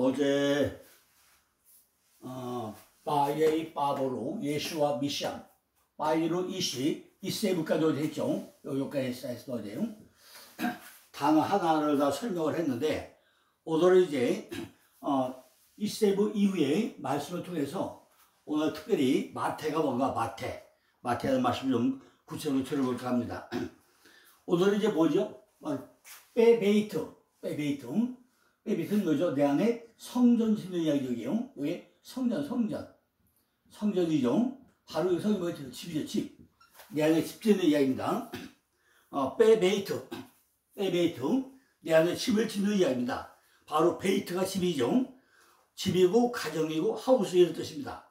어제 바예이 바보로 예수와 미시안 바이로 이시 이세부까지 했죠. 여기까지 했어 어제요. 단어 하나를 다 설명을 했는데 오늘은 이제 이세부 이후에 말씀을 통해서 오늘 특별히 마태가 뭔가 마태의 말씀 좀 구체적으로 들어볼까 합니다. 오늘은 이제 뭐죠? 빼베이트는 뭐죠? 내 안에 성전 짓는 이야기예요. 여기 성전이죠. 바로 여기 성이 뭐죠? 집이죠, 집. 내 안에 집 짓는 이야기입니다. 빼베이트, 내 안에 집을 짓는 이야기입니다. 바로 베이트가 집이죠. 집이고 가정이고 하우스 이런 뜻입니다.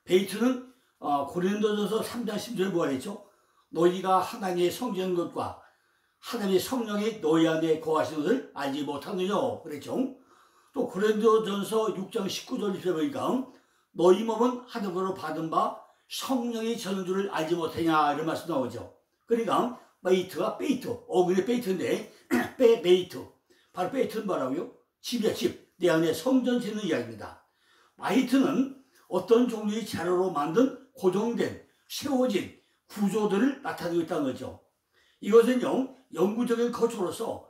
베이트는 고린도전서 3장 10절에 뭐가 했죠? 너희가 하나님의 성전인 것과 하나님의 성령이 너희 안에 거하시는 것을 알지 못하느냐 그랬죠. 또 고린도전서 6장 19절에 보니까 너희 몸은 하늘로부터 받은 바 성령이 저는 줄을 알지 못하냐 이런 말씀 나오죠. 그러니까 베이트가 그게 베이트인데 베이트 바로 베이트는 뭐라고요? 집이야, 집. 내 안에 성전 짓는 이야기입니다. 베이트는 어떤 종류의 재료로 만든 고정된 세워진 구조들을 나타내고 있다는 거죠. 이것은요 영구적인 거처로서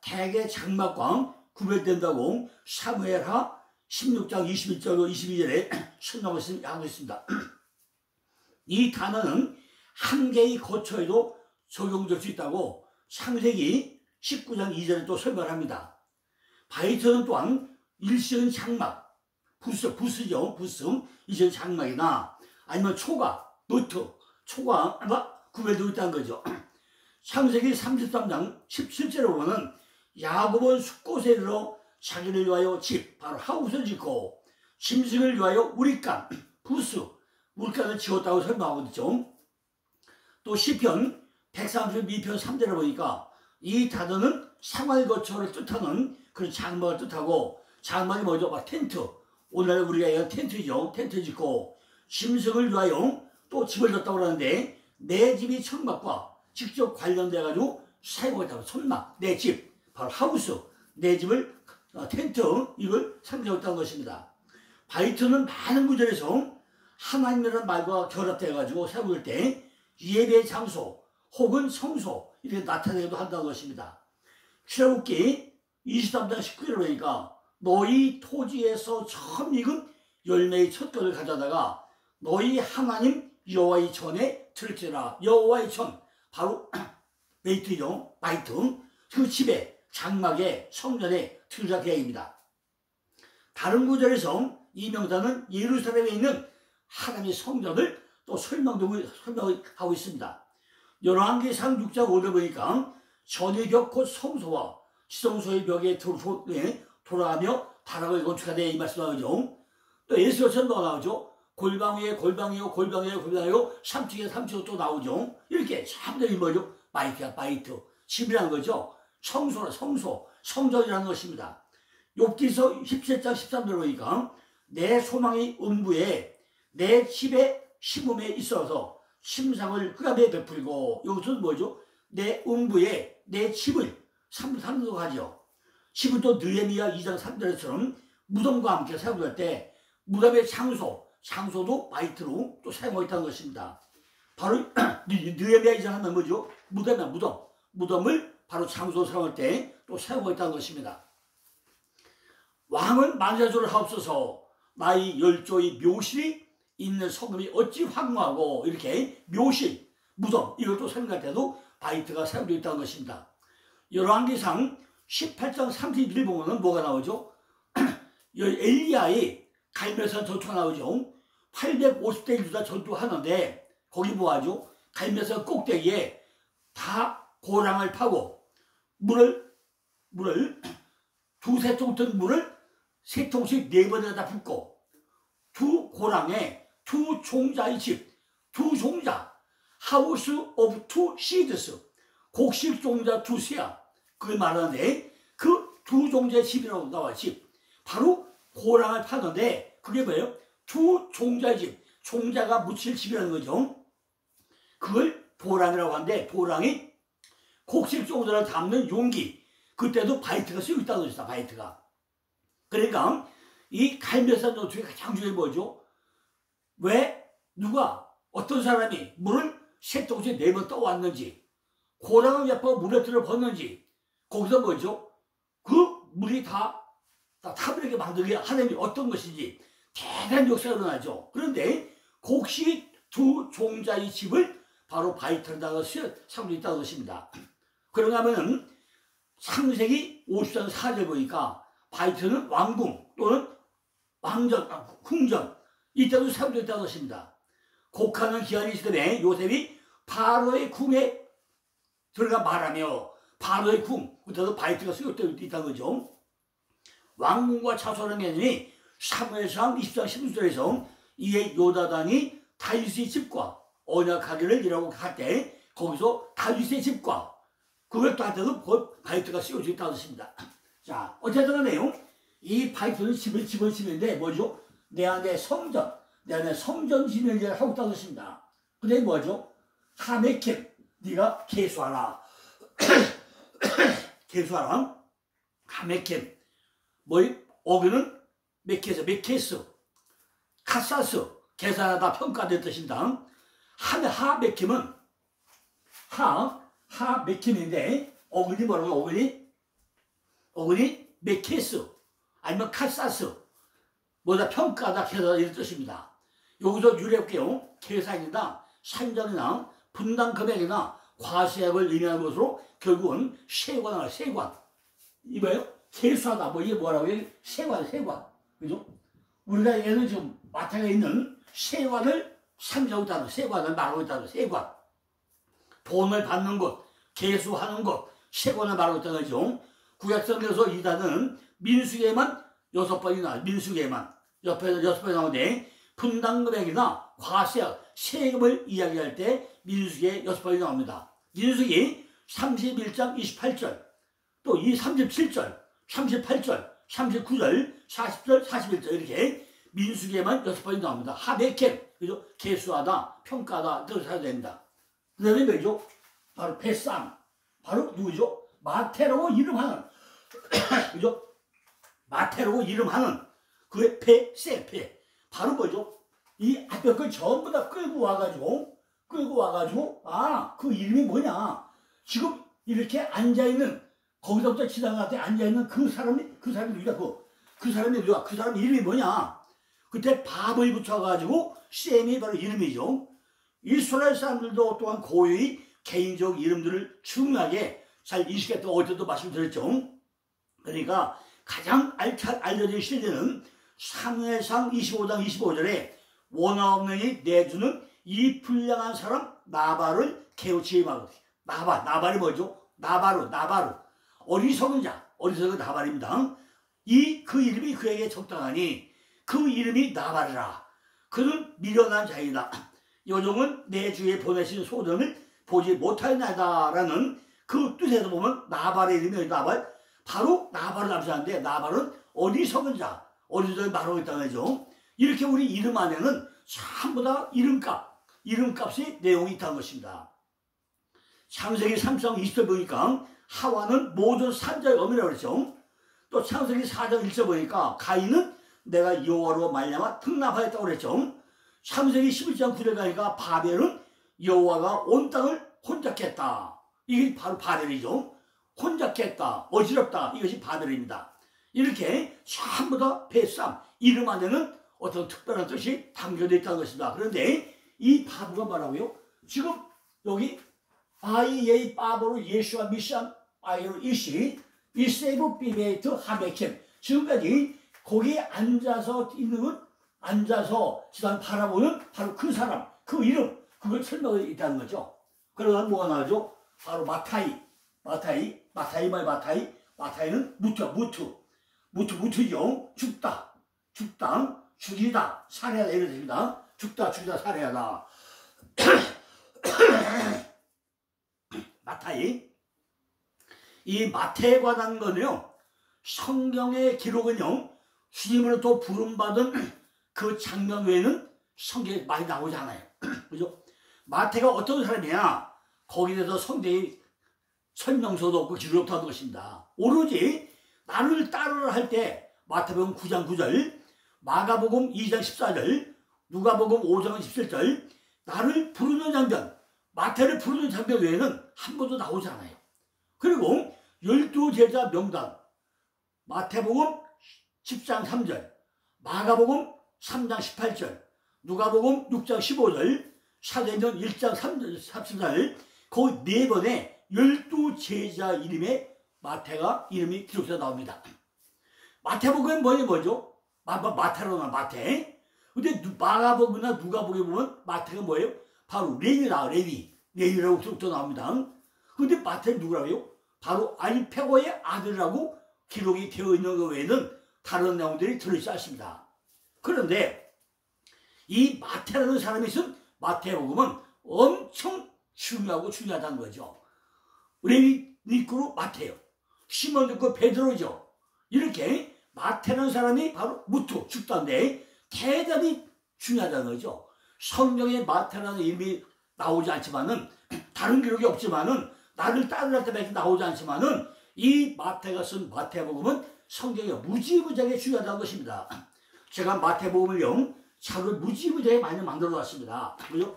대개 장막과 구별된다고 사무엘하 16장 21절로 22절에 설명하고 있습니다. 이 단어는 한 개의 거처에도 적용될 수 있다고 창세기 19장 2절에 또 설명합니다. 바이트는 또한 일시적인 장막, 부스죠. 일시적인 장막이나 아니면 초가 구별되고 있다는 거죠. 창세기 33장 17절에 보면 야곱은 숫곳에 이르러 자기를 위하여 집, 바로 하우스를 짓고 짐승을 위하여 우리간, 우리간을 지었다고 설명하고 있죠. 또 시편 132편 3절에 보니까 이 단어는 생활거처를 뜻하는 그런 장막을 뜻하고 장막이 뭐죠? 텐트. 오늘날 우리가 얘기하는 텐트죠. 텐트 짓고 짐승을 위하여 또 집을 졌다고 그러는데 내 집이 천막과 직접 관련돼가지고 사용하고 있다고. 천막, 내 집, 바로 하우스, 내 집을 텐트 이걸 상징하고 있다는 것입니다. 바이트는 많은 구절에서 하나님이라는 말과 결합돼가지고 사용할 때 예배 장소 혹은 성소 이렇게 나타내기도 한다는 것입니다. 출애굽기 23장 19절에 보니까 너희 토지에서 처음 익은 열매의 첫 것을 가져다가 너희 하나님 여호와의 전에 들지라. 여호와의 전 바로 베이트죠. 바이트 그 집에 장막에 성전에 들으라 계획입니다. 다른 구절에서 이 명사는 예루살렘에 있는 하나님의 성전을 또 설명하고 있습니다. 열왕기상 6장 5절 보니까 전의 벽 곧 성소와 지성소의 벽에 돌아가며 다락을 건축하되 이 말씀 나오죠. 또 에스더처럼 나오죠. 골방 위에 골방이요, 삼층에 삼층 또 나오죠. 이렇게 사람들이 뭐죠? 바이트, 집이라는 거죠. 성전이라는 것입니다. 욥기서 17장 13절 보니까 내 소망이 음부에 내 집에 심음에 있어서 심상을 흑암에 베풀고, 이것은 뭐죠? 내 음부에 내 집을 삼도 하죠. 집은 또 느헤미야 2장 3절처럼 무덤과 함께 사용할 때 무덤의 장소도 바이트로 또 사용하고 있다는 것입니다. 바로 느헤미야 2장 하면 뭐죠? 무덤을 바로 장소로 사용할 때 또 사용하고 있다는 것입니다. 왕은 만세조를 하옵소서 나의 열조의 묘실이 있는 성읍이 어찌 황무하고, 이렇게 묘실, 무덤 이것도 설명할 때도 바이트가 사용되어 있다는 것입니다. 열왕기상 18장 31절 보면 뭐가 나오죠? 엘리야의 갈멜산 전투가 나오죠. 850대 유다 전투하는데 거기 뭐하죠? 갈멜산 꼭대기에 다 고랑을 파고 물을 두세 통 든 물을 세 통씩 네 번이나 붓고 두 고랑에 두 종자의 집, 두 종자, 하우스 오브 투 시드스, 곡식 종자 두 세야. 그걸 말하는데 그 두 종자의 집이라고 나와. 집 바로 고랑을 파는데 그게 뭐예요? 두 종자의 집, 종자가 묻힐 집이라는 거죠. 그걸 보랑이라고 하는데 보랑이 곡식 종자를 담는 용기, 그때도 바이트가 쓰고 있다는 것이다. 바이트가 그러니까 이 갈멜산 전투의 가장 중요한 뭐죠? 왜 누가 어떤 사람이 물을 쇠독에 4번 떠왔는지, 고랑을 몇 물에 들어봤는지, 거기서 뭐죠? 그 물이 다 타버리게 만들게 하나님이 어떤 것인지 대단한 역사가 일어나죠. 그런데 혹시 두 종자의 집을 바로 바이털에다가 삼고 있다는 것입니다. 그런가 하면은 창세기 54장 4절 보니까 바이털은 왕궁 또는 왕전, 궁전 이때도 사용되어 있다는 것입니다. 곡하는 기한이 있을 때 요셉이 바로의 궁에 들어가 말하며 바로의 궁, 그때도 바이트가 쓰여져 있다는 거죠. 왕궁과 차소하는 개념이 사무엘상 20장 16절에서 이에 요다단이 다윗의 집과 언약하기를 이라고 할 때 거기서 다윗의 집과 그걸 또 하더라도 바이트가 쓰여져 있다는 것입니다. 자, 어쨌든 간에요. 이 바이트는 집을 지는데 뭐죠? 내 안에 성전 지면을 하고 있다는 것입니다. 근데 뭐죠? 하메킴, 네가 계수하라. 계수하라. 하메킴. 어그는 메케스, 카사스, 계산하다 평가된 뜻입니다. 하메킴은 하메킴인데 어그니 뭐라고? 어그니 메케스 아니면 카사스 뭐다 평가하다 계산하다 이런 뜻입니다. 여기서 유래할게요. 계산이나 산정이나 분당 금액이나 과세액을 의미하는 것으로 결국은 세관. 이거요? 세수하다 이게 뭐라고요? 세관. 그죠? 우리가 얘는 지금 마태에 있는 세관을 상징하고 있다는 세관을 말하고 있다는 세관. 돈을 받는 것, 계수하는 것, 세관을 말하고 있다는 거죠. 구약성에서 이 단어는 민수기에만 6번이나 민수기에만 옆에 6번이 나오는데 분담금액이나 과세액, 세금을 이야기할 때 민수기에 6번이 나옵니다. 민수기 31장 28절, 또 이 37절, 38절, 39절, 40절, 41절 이렇게 민수기에만 6번이 나옵니다. 하메캠, 그죠? 계수하다, 평가하다, 뜻을 사야 됩니다. 그 다음에 뭐죠? 바로 벳삼, 바로 누구죠? 마태라고 이름하는, 그죠? 마태라고 이름하는 그의 폐, 바로 뭐죠? 이 앞에 걸 전부 다 끌고 와가지고, 그 이름이 뭐냐? 지금 이렇게 앉아있는, 거기서부터 지나갈 때 앉아있는 그 사람이 누구야? 그 사람 이름이 뭐냐? 그때 밥을 붙여가지고, 셈이 바로 이름이죠. 이스라엘 사람들도 또한 고유의 개인적 이름들을 중요하게 잘 인식했다고 어제도 말씀드렸죠. 그러니까 가장 알려진 실제는 사무엘상 25장 25절에 원화 없는 이 내주는 이 불량한 사람 나발을 개우치게 막으. 나발이 뭐죠? 나바루. 어리석은 나발입니다. 그 이름이 그에게 적당하니 그 이름이 나발이라. 그는 미련한 자이다. 요종은 내 주에 보내신 소전을 보지 못하였나이다라는 그 뜻에서 보면 나발의 이름이 바로 나발을 암시하는데 나발은 어리석은 자, 어리석은 말하고 있다는 거죠. 이렇게 우리 이름 안에는 전부 다 이름값의 내용이 있다는 것입니다. 창세기 3장 20절 보니까 하와는 모든 산자의 어미라고 그랬죠. 또 창세기 4장 1절 보니까 가인은 내가 여호와로 말미암아 등납하였다고 그랬죠. 창세기 11장 9절 가니까 바벨은 여호와가 온 땅을 혼잡했다. 이게 바로 바벨이죠. 혼잡했다, 어지럽다, 이것이 바벨입니다. 이렇게 전부 다 벳삼, 이름 안에는 어떤 특별한 뜻이 담겨져 있다는 것입니다. 그런데 이 바브가 뭐라고요? 지금 여기 아이예이 바브로 예수와 미션 아이로 이시 이세브 비베이트 하베캠 지금까지 거기에 앉아서 지금 바라보는 바로 그 사람, 그 이름, 그걸 설명하고 있다는 거죠. 그러다 뭐가 나오죠? 바로 마타이는 무트죠. 죽다, 죽이다, 살해하다 이런 뜻입니다. 죽다, 살해하다. 마타이. 이 마태에 관한 거는요, 성경의 기록은요, 주님으로부터 부름받은 그 장면 외에는 성경에 많이 나오지 않아요. 그죠? 마태가 어떤 사람이냐? 거기에 대해서 성경의 설명서도 없고 기록도 없는 것입니다. 오로지 나를 따르라 할 때 마태복음 9장 9절, 마가복음 2장 14절, 누가복음 5장 17절, 나를 부르는 장면, 마태를 부르는 장면 외에는 한 번도 나오지 않아요. 그리고 12제자 명단, 마태복음 10장 3절, 마가복음 3장 18절, 누가복음 6장 15절, 사도행전 1장 34절, 거기 4번에 12제자 이름에 마태가 이름이 기록되어 나옵니다. 마태복음은 뭐죠? 마태로 나 마태. 근데 마가복음이나 누가복음에 보면 마태가 뭐예요? 바로 레위라고 기록되어 나옵니다. 근데 마태는 누구라고요? 바로 알페고의 아들이라고 기록이 되어 있는 것 외에는 다른 내용들이 들어있지 않습니다. 그런데 이 마태라는 사람이 쓴 마태복음은 엄청 중요하다는 거죠. 레위 니꾸로 마태요. 시몬 니꾸 베드로죠. 이렇게 마태라는 사람이 바로 무토 죽다인데 대단히 중요하다는 거죠. 성경에 마태라는 이름이 나오지 않지만은 다른 기록이 없지만은 나를 따르할 때밖에 나오지 않지만은 이 마태가 쓴 마태복음은 성경에 무지무지하게 중요하다는 것입니다. 제가 마태복음을요 자료 무지무지하게 많이 만들어 놨습니다. 그죠?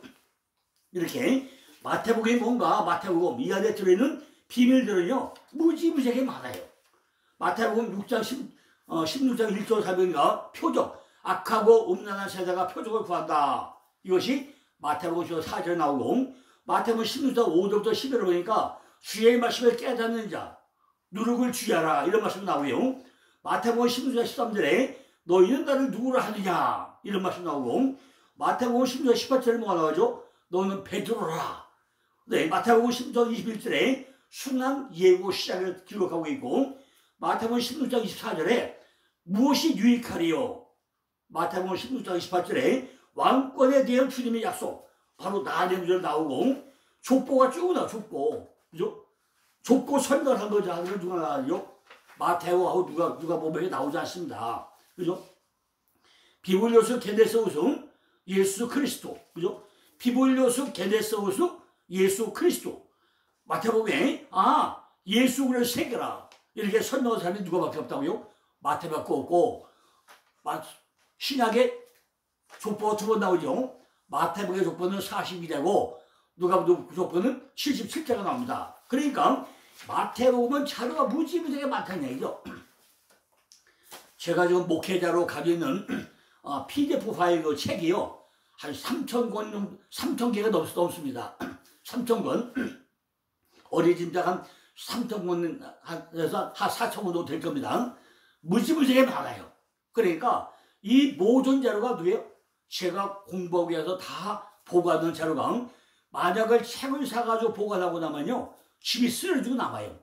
이렇게 마태복음이 뭔가 마태복음 이 안에 들어있는 비밀들은요 무지무지하게 많아요. 마태복음 6장 16장 1절 4절인가 표적, 악하고 음란한 세대가 표적을 구한다. 이것이 마태복음 4절에 나오고, 마태복음 16장 5절부터 11절 보니까 주의 말씀을 깨닫는 자 누룩을 주의하라 이런 말씀 나오고요. 마태복음 16장 13절에 너희는 나를 누구라 하느냐 이런 말씀 나오고, 마태복음 16장 18절에 뭐가 나오죠? 너는 베드로라. 네, 마태복음 16장 21절에 순한 예고 시작을 기록하고 있고, 마태복음 16장 24절에 무엇이 유익하리요? 마태복음 16장 28절에 왕권에 대한 주님의 약속, 바로 나됨절 나오고, 족보가 쭉 나와, 족보. 그죠? 족보 설명한 거죠. 하늘 누가 나와요? 마태오하고 누가복음에 나오지 않습니다. 그죠? 비블리오스 게네서우스 예수 그리스도. 그죠? 비블리오스 게네서우스 예수 그리스도. 마태복음에 예수 그리스도 새겨라 이렇게 설명한 사람이 누가밖에 없다고요? 마태밖에 없고, 신약에 족보가 2번 나오죠. 마태복음의 족보는 42자고 누가복음 족보는 77자가 나옵니다. 그러니까 마태복음은 자료가 무지무지하게 많다는 얘기죠. 제가 지금 목회자로 가지고 있는 PDF 파일 그 책이요 한 3,000권, 3,000개가 넘습니다. 3,000권. 어리짐작 한 3,000권에서 한 4,000권도 될 겁니다. 무지무지하게 많아요. 그러니까 이 모든 자료가 누구예요? 제가 공부하기 위해서 다 보관하는 자료가, 만약에 책을 사가지고 보관하고 나면요 집이 쓰러지고 남아요.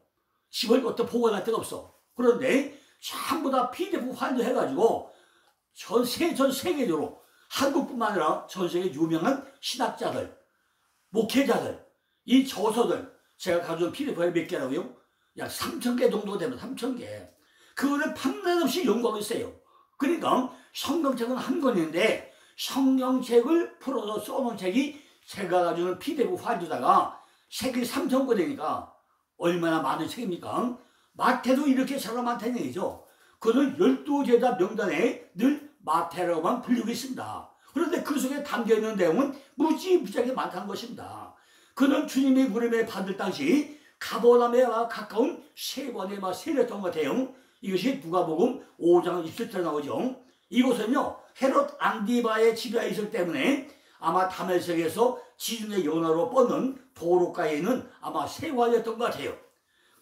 집을 어떤 보관할 데가 없어. 그런데 전부 다 PDF 파일로 해가지고 전 세계적으로 한국뿐만 아니라 전 세계 유명한 신학자들, 목회자들, 이 저서들, 제가 가져온 PDF 파일 몇 개라고요? 약 3,000개 정도 되면 3,000개. 그거를 판단 없이 연구하고 있어요. 그러니까 성경책은 한 권인데 성경책을 풀어서 써놓은 책이 제가 가지고는 PDF 파일에다가 책이 3,000권이니까 얼마나 많은 책입니까? 마태도 이렇게 자료가 많다는 얘기죠. 그는 12제자 명단에 늘 마태라고만 불리고 있습니다. 그런데 그 속에 담겨있는 내용은 무지무지하게 많다는 것입니다. 그는 주님의 부름에 받을 당시 가버나움에 가까운 세관에 세렸던 것 같아요. 이것이 누가복음 5장 27절에 나오죠. 이곳은요 헤롯 안디바의 지배가 있었기 때문에 아마 다메섹에서 지중해 연화로 뻗는 도로가에 있는 아마 세관이었던 것 같아요.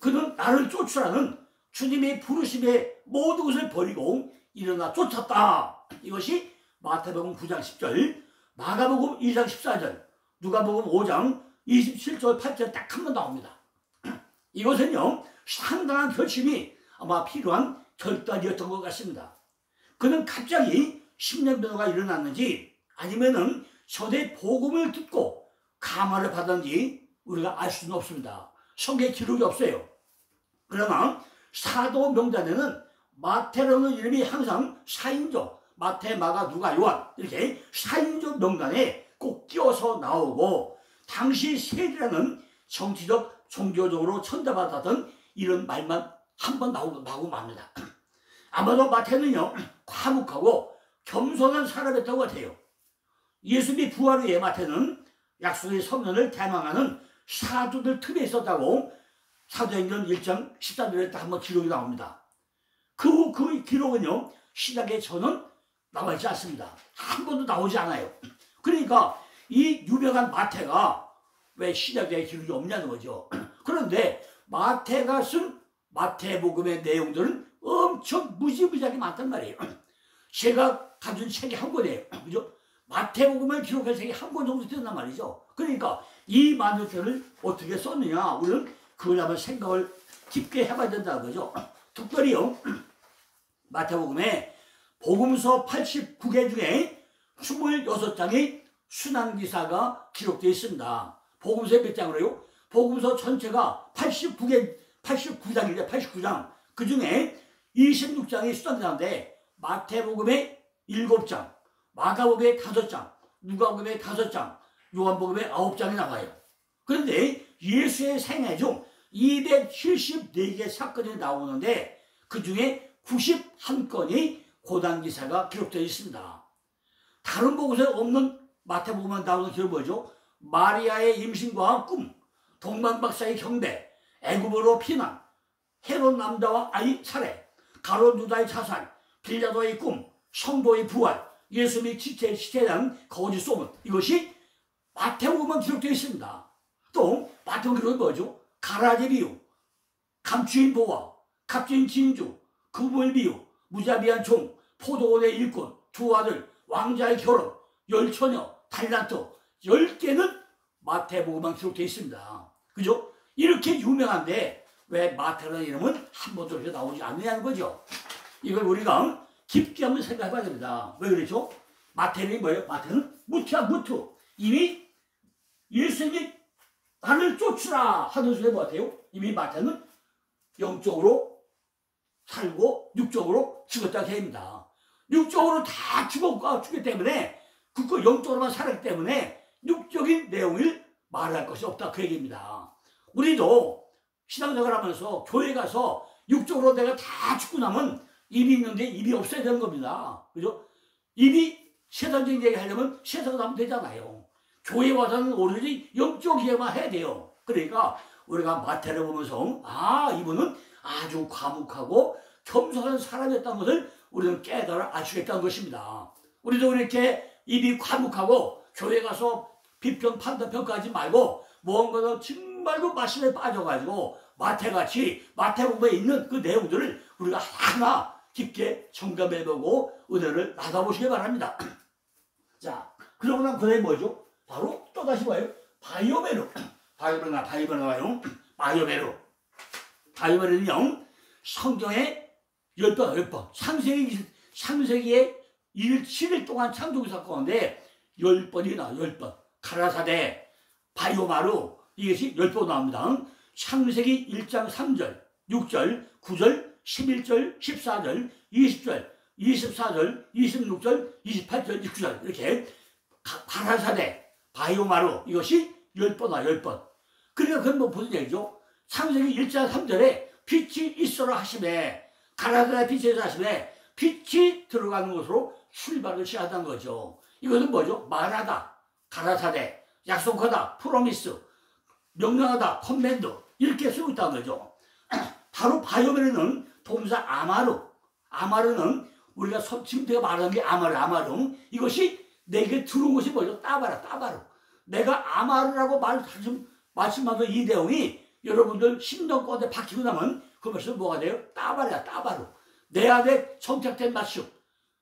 그는 나를 쫓으라는 주님의 부르심에 모든 것을 버리고 일어나 쫓았다. 이것이 마태복음 9장 10절, 마가복음 2장 14절, 누가복음 5장 27절 8절 딱 한 번 나옵니다. 이것은요 상당한 결심이 아마 필요한 결단이었던 것 같습니다. 그는 갑자기 심령변화가 일어났는지 아니면은 저대 복음을 듣고 감화를 받았는지 우리가 알 수는 없습니다. 성경에 기록이 없어요. 그러나 사도 명단에는 마태라는 이름이 항상 4인조, 마태, 마가, 누가, 요한 이렇게 4인조 명단에 꼭 끼어서 나오고, 당시 세리라는 정치적, 종교적으로 천대받았던 이런 말만 한 번 나오고 맙니다. 아마도 마태는요, 과묵하고 겸손한 사람이었던 것 같아요. 예수님이 부활 후에 마태는 약속의 성년을 대망하는 사도들 틈에 있었다고 사도행전 1장 14절에 한번 기록이 나옵니다. 그 기록은요, 신약에 저는 나와 있지 않습니다. 한 번도 나오지 않아요. 그러니까 이 유명한 마태가 왜 신약에 기록이 없냐는 거죠. 그런데 마태가 쓴 마태복음의 내용들은 엄청 무지무지하게 많단 말이에요. 제가 가진 책이 한 권이에요. 그죠? 마태복음을 기록한 책이 한 권 정도 된단 말이죠. 그러니까 이 많은 책을 어떻게 썼느냐, 우리는 그걸 한번 생각을 깊게 해봐야 된다는 거죠. 특별히요, 마태복음에 복음서 89개 중에 26장이 순환기사가 기록되어 있습니다. 복음서에 몇 장으로요? 복음서 전체가 89장인데 89장. 그 중에 26장이 순환기사인데 마태복음에 7장, 마가복음에 5장, 누가복음에 5장, 요한복음에 9장이 나와요. 그런데 예수의 생애 중 274개의 사건이 나오는데 그 중에 91건이 고난기사가 기록되어 있습니다. 다른 복음서에 없는 마태복음에 나오는 기록이 뭐죠? 마리아의 임신과 꿈, 동방박사의 경배, 애굽으로 피난, 헤롯 남자와 아이 살해, 가롯 유다의 자살, 빌라도의 꿈, 성도의 부활, 예수님이 시체에 대한 거짓 소문, 이것이 마태복음에 기록되어 있습니다. 또 마태복음 기록이 뭐죠? 가라지 비유, 감추인 보화, 값진 진주, 그물 비유, 무자비한 종, 포도원의 일꾼, 두 아들, 왕자의 결혼, 열처녀, 달란트, 10개는 마태복음만 기록되어 있습니다. 그죠? 이렇게 유명한데 왜 마태라는 이름은 한 번도 이렇게 나오지 않느냐는 거죠. 이걸 우리가 깊게 한번 생각해 봐야 됩니다. 왜 그렇죠? 마태는 뭐예요? 마태는 무트야, 무트. 이미 예수님이 나를 쫓으라 하는 순간 뭐 같아요? 이미 마태는 영적으로 살고 육적으로 죽었다고 합니다. 육적으로 다 죽었기 때문에 그거 영적으로만 살았기 때문에 육적인 내용을 말할 것이 없다 그 얘기입니다. 우리도 신앙생활 하면서 교회 가서 육적으로 내가 다 죽고 나면 입이 있는데 입이 없어야 되는 겁니다. 그죠? 입이 세상적인 얘기 하려면 세상으로 하면 되잖아요. 교회 와서는 오로지 영적 얘기만 해야 돼요. 그러니까 우리가 마태를 보면서 이분은 아주 과묵하고 겸손한 사람이었다는 것을 우리는 깨달아 아시겠다는 것입니다. 우리도 이렇게 입이 과묵하고 교회 가서 비평, 판단, 평가하지 말고 무언가를 정말로 말씀에 빠져가지고 마태같이 마태복음에 있는 그 내용들을 우리가 하나 깊게 점검해보고 은혜를 받아보시기 바랍니다. 자, 그러고 난 그 다음에 뭐죠? 바로 또다시 뭐예요? 바이오메로. 바이오메로 나와요. 바이오메로는요, 성경의 10번, 창세기의 7일 동안 창조기 사건인데 10번이 나와요. 10번. 가라사대, 바이오마루, 이것이 10번 나옵니다. 창세기 1장 3절, 6절, 9절, 11절, 14절, 20절, 24절, 26절, 28절, 29절 이렇게 가라사대, 바이오마루 이것이 10번 나와요. 10번. 그러니까 그건 뭐 무슨 얘기죠? 창세기 1장 3절에 빛이 있어라 하심에 가라사대 빛이 있어라 하심에 빛이 들어가는 곳으로 출발을 시작하는 거죠. 이것은 뭐죠? 말하다, 가라사대, 약속하다, 프로미스, 명령하다, 커맨드 이렇게 쓰고 있다는 거죠. 바로 바이오메르는 동사 아마르는 우리가 지금 내가 말하는 게 아마르 이것이 내게 들어온 것이 뭐죠? 따바루. 내가 아마르라고 말씀하던 이 내용이 여러분들 심정권에 박히고 나면 그 말씀은 뭐가 돼요? 따바루. 내 안에 정착된 말씀,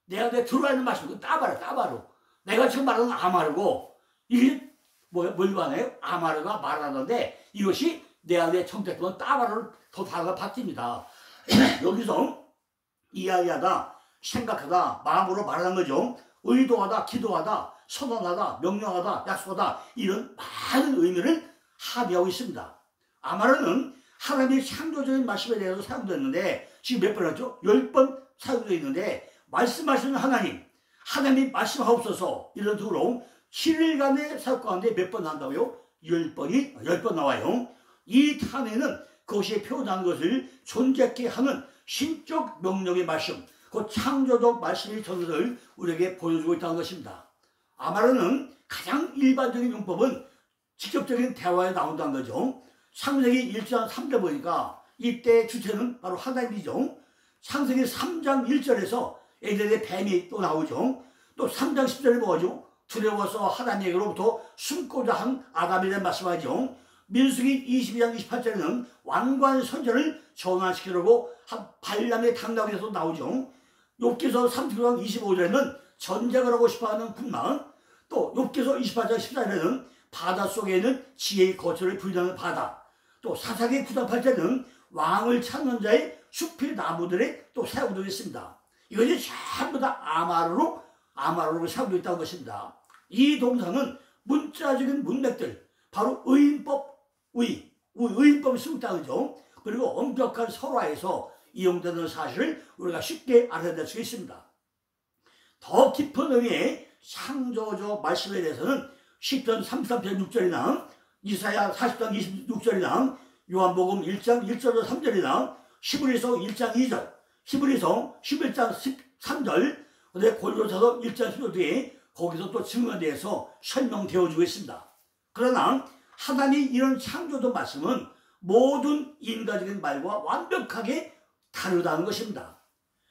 내 안에 들어와 있는 말씀, 그 따바루. 내가 지금 말하는 아마르고 이게 뭘 말해요? 아마르가 말하는데 이것이 내 안에 정착되면 따바루를 더 다가 바뀝니다. 여기서 이야기하다, 생각하다, 마음으로 말하는 거죠. 의도하다, 기도하다, 선언하다, 명령하다, 약속하다 이런 많은 의미를 합의하고 있습니다. 아마르는 하나님의 창조적인 말씀에 대해서 사용되었는데 지금 몇 번 했죠? 10번 사용되어 있는데 말씀하시는 하나님이 말씀하옵소서 이런 식으로 7일간의 사역 가운데 몇 번 한다고요? 10번 나와요. 이 탄에는 그것이 표현한 것을 존재케 하는 신적 명령의 말씀, 그 창조적 말씀의 전설을 우리에게 보여주고 있다는 것입니다. 아마르는 가장 일반적인 용법은 직접적인 대화에 나온다는 거죠. 창세기 1장 3절 보니까 이때 주체는 바로 하나님이죠. 창세기 3장 1절에서 에덴의 뱀이 또 나오죠. 또 3장 10절에 뭐죠? 두려워서 하나님에게로부터 숨고자 한 아담에 대한 말씀하죠. 민수기 22장 28절에는 왕관 선전을 전환시키려고 한 발람의 당나귀에서 나오죠. 욥기서 39장 25절에는 전쟁을 하고 싶어하는 군망, 또 욥기서 28장 14절에는 바닷속에 있는 지혜의 거처를 부인하는 바다, 또 사사기 9장 8절에는 왕을 찾는 자의 숲의 나무들에 또 세우고 있습니다. 이것이 전부 다 아마르로 세우고 있다는 것입니다. 이 동사는 문자적인 문맥들, 바로 의인법을 쓰고 있다는 거죠. 그리고 엄격한 설화에서 이용되는 사실을 우리가 쉽게 알아낼 수 있습니다. 더 깊은 의미의 창조적 말씀에 대해서는 시편 33편 6절이나 이사야 40장 26절이나 요한복음 1장 1절로 3절이나 히브리서 1장 2절, 히브리서 11장 13절, 근데 골로새서 1장 15절 뒤에 거기서 또 증거에 대해서 설명되어주고 있습니다. 그러나 하나님이 이런 창조적 말씀은 모든 인간적인 말과 완벽하게 다르다는 것입니다.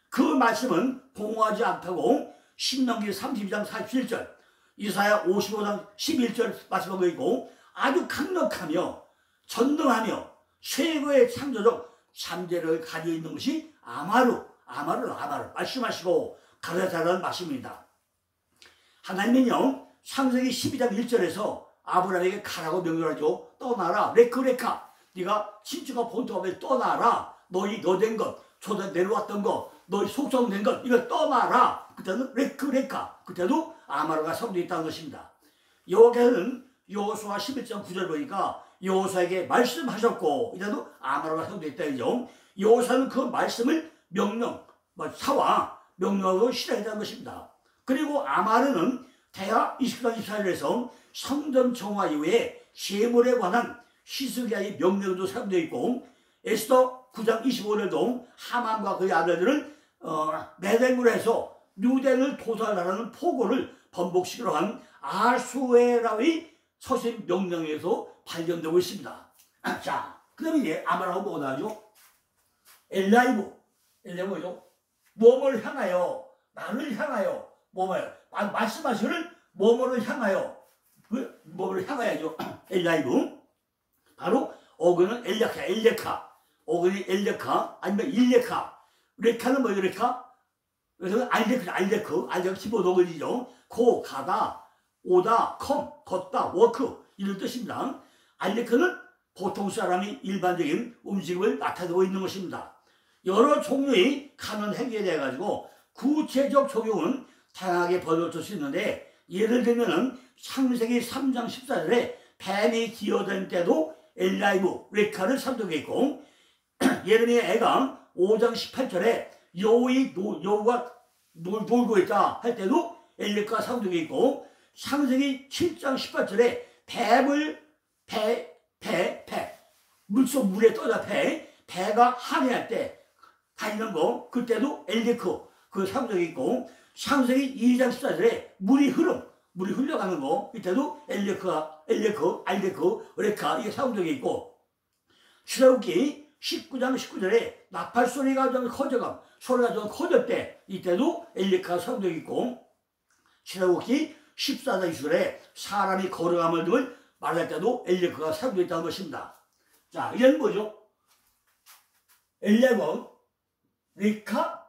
그 말씀은 공허하지 않다고 신명기 32장 47절, 이사야 55장 11절 말씀하고 있고 아주 강력하며 전능하며 최고의 창조적 잠재력을 가지고 있는 것이 아마르 말씀하시고 가르쳐라는 말씀입니다. 하나님은요, 창세기 12장 1절에서 아브라함에게 가라고 명령하죠. 떠나라, 레카. 네가 친척과 본토가 떠나라. 너희 너된 것, 조다 내려왔던 것, 너희 속성된 것, 이걸 떠나라. 그때는 레카. 그때도 아마르가 성도에 있다는 것입니다. 여기에는 여호수아 11장 9절 보니까 여호수아에게 말씀하셨고, 이때도 아마르가 성도에 있다 이죠. 여호수아는 그 말씀을 사와 명령으로 실행했다는 것입니다. 그리고 아마르는 대하 29장 24절에서 성전 정화 이후에 제물에 관한 히스기야의 명령도 사용되어 있고, 에스더 9장 25절도 하만과 그의 아들들을 매듭으로 해서 유대인을 도살하라는 포고를 번복시키려 한 아수에라의 서신 명령에서 발견되고 있습니다. 자, 그 다음에 이제 아마라고 뭐가 나죠? 엘라이브 뭐죠? 몸을 향하여, 나를 향하여, 말씀하시는 몸을 향하여, 몸을 향하여죠. 엘라이브. 바로 어근은 엘레카. 어근이 엘레카, 아니면 일레카. 레카는 뭐예요, 레카? 그래서 알레크 15어근이죠. 고, 가다, 오다, 걷다, 워크. 이런 뜻입니다. 알레크는 보통 사람이 일반적인 음식을 나타내고 있는 것입니다. 여러 종류의 가는 행위에 대해 가지고 구체적 적용은 다양하게 벌어질 수 있는데, 예를 들면은 창세기 3장 14절에 뱀이 기어다닐 때도 엘라이브, 레카를 사용했고, 예레미야 애가 5장 18절에 여우가 놀고 있다 할 때도 엘레카가 사용되고, 창세기 7장 18절에 물속 물에 떠다 배가 항해할 때 다니는 거, 그때도 엘레크, 그 사용되고 있고, 창세기 2장 14절에 물이 흘러가는 거, 이때도 엘레크, 레카, 이게 사용되고 있고, 출애굽기 19장 19절에 나팔 소리가 좀 소리가 좀 커질 때, 이때도 엘레카가 사용되고 있고, 출애굽기 14장 20절에 사람이 걸어가는 등을 말할 때도 엘레크가 사용되어 있다는 것입니다. 자, 이건 뭐죠? 엘레브, 레카,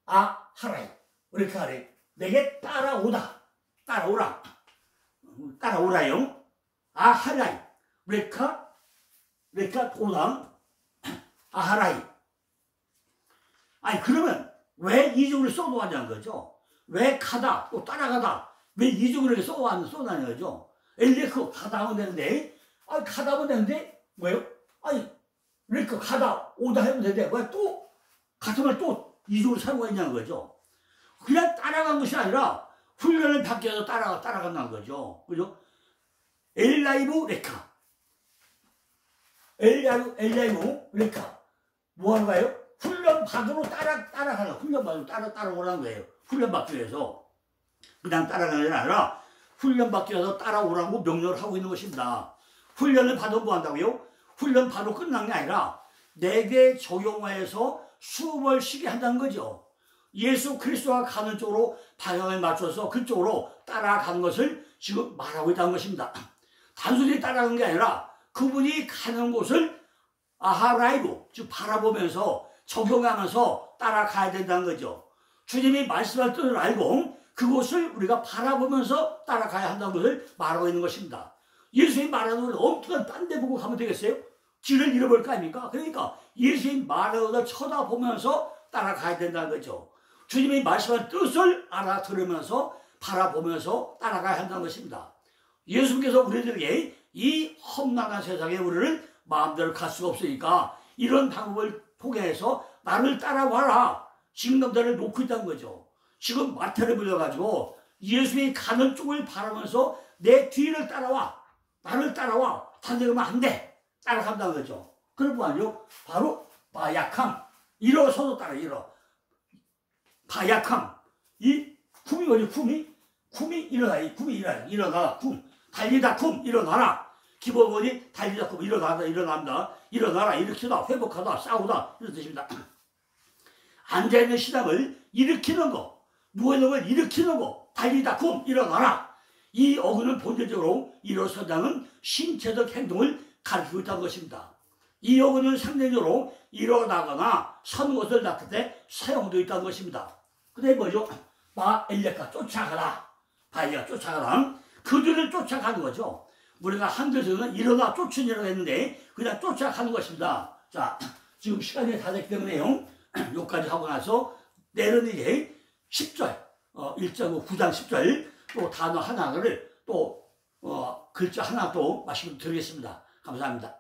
하라이. 레카 하라이. 내게 따라오라요. 하라이. 레카, 오라, 하라이. 아니, 그러면 왜 이중을 써놓았냐는 거죠? 왜 가다, 또 따라가다, 왜 이중을 이렇게 써놨냐는 거죠? 엘레크, 가다 하면 되는데, 가다 하면 되는데, 뭐예요? 레카, 가다, 오다 하면 되는데, 왜 또, 같으면 또 이중을 사용했냐는 거죠? 그냥 따라간 것이 아니라, 훈련을 받기 위해서 따라간다는 거죠. 그죠? 엘라이브, 레카. 엘라이브, 레카. 뭐 하는 거예요? 훈련 받으러 따라가는, 훈련 받으러 따라오라는 거예요. 훈련 받기 위해서. 그냥 따라가는 게 아니라 훈련 받기 위해서 따라오라고 명령을 하고 있는 것입니다. 훈련을 받으면 뭐 한다고요? 훈련 바로 끝난 게 아니라 내게 적용하여서 수업을 쉬게 한다는 거죠. 예수 그리스도가 가는 쪽으로 방향을 맞춰서 그쪽으로 따라가는 것을 지금 말하고 있다는 것입니다. 단순히 따라가는 게 아니라 그분이 가는 곳을 아하라이브, 즉 바라보면서 적용하면서 따라가야 된다는 거죠. 주님이 말씀할 뜻을 알고 그곳을 우리가 바라보면서 따라가야 한다는 것을 말하고 있는 것입니다. 예수님 말하는 걸 엉뚱한 딴 데 보고 가면 되겠어요? 길을 잃어버릴 거 아닙니까? 그러니까 예수님 말하는 걸 쳐다보면서 따라가야 된다는 거죠. 주님이 말씀한 뜻을 알아들으면서 바라보면서 따라가야 한다는 것입니다. 예수님께서 우리들에게 이 험난한 세상에 우리를 마음대로 갈 수가 없으니까 이런 방법을 통해서 나를 따라와라. 지금 너를 놓고 있다는 거죠. 지금 마태를 불려가지고 예수님이 가는 쪽을 바라면서 내 뒤를 따라와. 나를 따라와. 단대로면 안 돼. 따라간다는 거죠. 그럴 뿐 아니요. 바로 바약함. 일어서도 따라 일어. 바약함. 이 쿰이 뭐지? 쿰이 일어나. 이 쿰이 일어나. 쿰. 달리다 쿰. 일어나라. 기본 뭐지? 달리다 쿰. 일어난다. 일어나라. 일으키다. 회복하다. 싸우다. 이런 뜻입니다. 앉아있는 신앙을 일으키는 거. 누워있는 걸 일으키는 거. 달리다 쿰. 일어나라. 이 어근은 본질적으로 일어서자는 신체적 행동을 가르치고 있다는 것입니다. 이 어근은 상대적으로 일어나거나 선 것을 낳을 때 사용되어 있다는 것입니다. 그다음에 뭐죠? 엘레카 쫓아가라. 바이가 쫓아가라. 그들을 쫓아가는 거죠. 우리가 한글에서는 일어나 쫓으니라고 했는데 그냥 쫓아가는 것입니다. 자, 지금 시간이 다 됐기 때문에요. 여기까지 하고 나서 내일은 이제 10절, 1장 9장 10절 또 단어 하나를 또 글자 하나 또 말씀 드리겠습니다. 감사합니다.